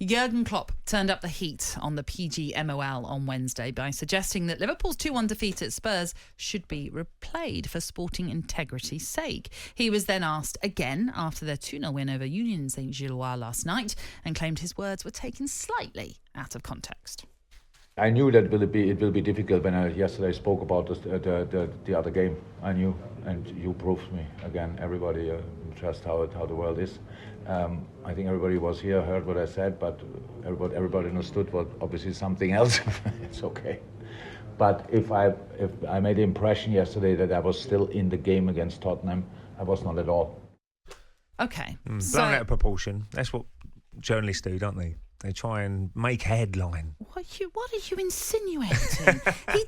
Jurgen Klopp turned up the heat on the PGMOL on Wednesday by suggesting that Liverpool's 2-1 defeat at Spurs should be replayed for sporting integrity's sake. He was then asked again after their 2-0 win over Union Saint-Gilloise last night and claimed his words were taken slightly out of context. I knew that it will be difficult when I yesterday spoke about the other game. I knew, and you proved me again. Everybody just how the world is. I think everybody was here, heard what I said, but everybody understood what obviously something else. It's okay. But if I made the impression yesterday that I was still in the game against Tottenham, I was not at all. Okay, blown out of proportion. That's what journalists do, don't they? They try and make a headline. What are you insinuating? He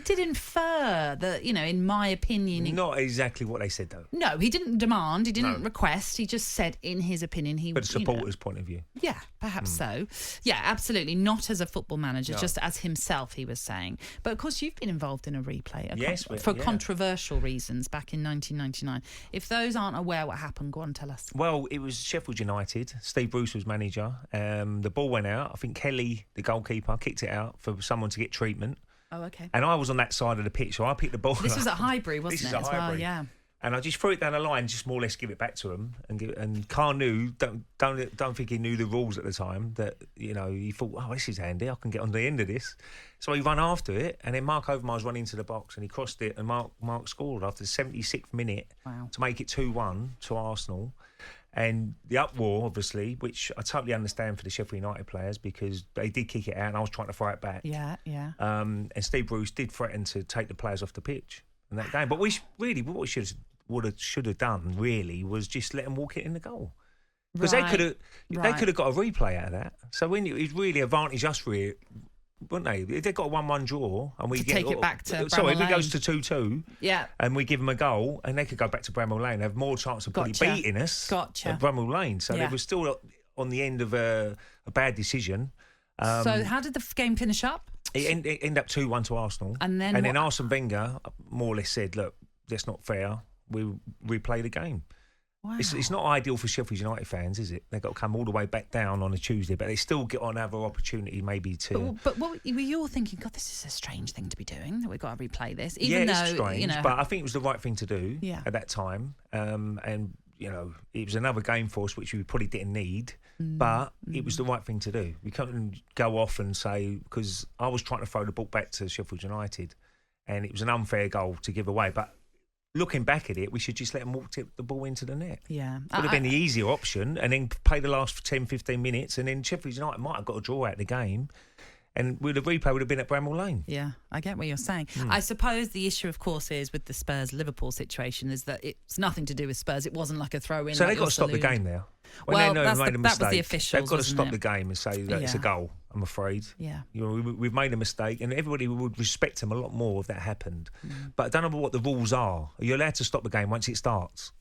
did infer that, in my opinion... Not exactly what they said, though. No, he didn't demand, he didn't request, he just said, in his opinion, he... But supporters' point of view. Yeah, perhaps so. Yeah, absolutely. Not as a football manager, just as himself, he was saying. But, of course, you've been involved in a replay for controversial reasons back in 1999. If those aren't aware what happened, go on, tell us. Well, it was Sheffield United. Steve Bruce was manager. The ball went out. I think Kelly, the goalkeeper, kicked it out for someone to get treatment. Oh, okay. And I was on that side of the pitch, so I picked the ball. This was at Highbury, wasn't it? As well, yeah. And I just threw it down the line, just more or less give it back to him. And Carr knew, don't think he knew the rules at the time, that, he thought, oh, this is handy, I can get on the end of this. So he ran after it, and then Mark Overmars ran into the box, and he crossed it, and Mark scored after the 76th minute to make it 2-1 to Arsenal. And the uproar, obviously, which I totally understand for the Sheffield United players, because they did kick it out and I was trying to throw it back. Yeah. And Steve Bruce did threaten to take the players off the pitch in that game. But what we should have done, really, was just let them walk it in the goal. Because they could have got a replay out of that. So it really advantaged us, wouldn't they? If they got a 1-1 draw and we take it back to sorry, Bramall if it goes to 2-2, and we give them a goal, and they could go back to Bramall Lane, have more chance of probably beating us at Bramall Lane. So they were still on the end of a bad decision. So how did the game finish up? It ended up 2-1 to Arsenal, and then Arsene Wenger more or less said, "Look, that's not fair. We replay the game." Wow. It's not ideal for Sheffield United fans, is it? They've got to come all the way back down on a Tuesday, but they still get another opportunity maybe to... But what were you all thinking, God, this is a strange thing to be doing, that we've got to replay this? It's strange, but I think it was the right thing to do at that time. And, it was another game for us, which we probably didn't need, but it was the right thing to do. We couldn't go off and say... Because I was trying to throw the ball back to Sheffield United, and it was an unfair goal to give away, but... Looking back at it, we should just let them walk the ball into the net. Yeah. Would have been the easier option, and then play the last 10, 15 minutes, and then Sheffield United might have got a draw out of the game, and the replay would have been at Bramall Lane. Yeah, I get what you're saying. I suppose the issue, of course, is with the Spurs-Liverpool situation is that it's nothing to do with Spurs. It wasn't like a throw-in. So they've got to stop the game now. That was the officials, they've got to stop the game and say that it's a goal, I'm afraid. Yeah. We've made a mistake, and everybody would respect them a lot more if that happened. But I don't know what the rules are. Are you allowed to stop the game once it starts?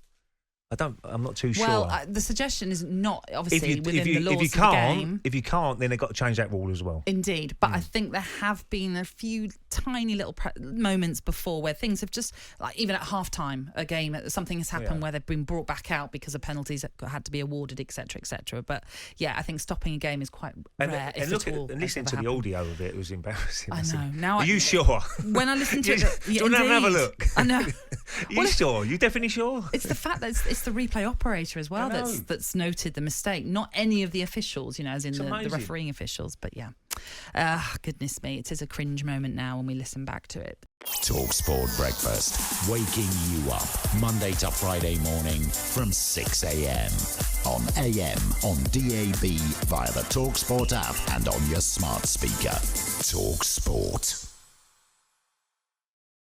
I'm not too sure. Well, the suggestion is not, obviously, within the laws of the game. If you can't, then they've got to change that rule as well. Indeed. But I think there have been a few tiny little moments before where things have just, like even at half-time, a game, something has happened where they've been brought back out because of penalties that had to be awarded, etc., etc. But, I think stopping a game is quite rare, and listening to the audio of it was embarrassing. I know. Are you sure? When I listen to it... Do you want to have a look? I know. Are you sure? You definitely sure? It's the fact that it's the replay operator as well that's noted the mistake, not any of the officials, as in the refereeing officials. But goodness me, it is a cringe moment now when we listen back to it. talkSPORT Breakfast, waking you up Monday to Friday morning from 6 a.m. on AM, on DAB, via the talkSPORT app and on your smart speaker. talkSPORT.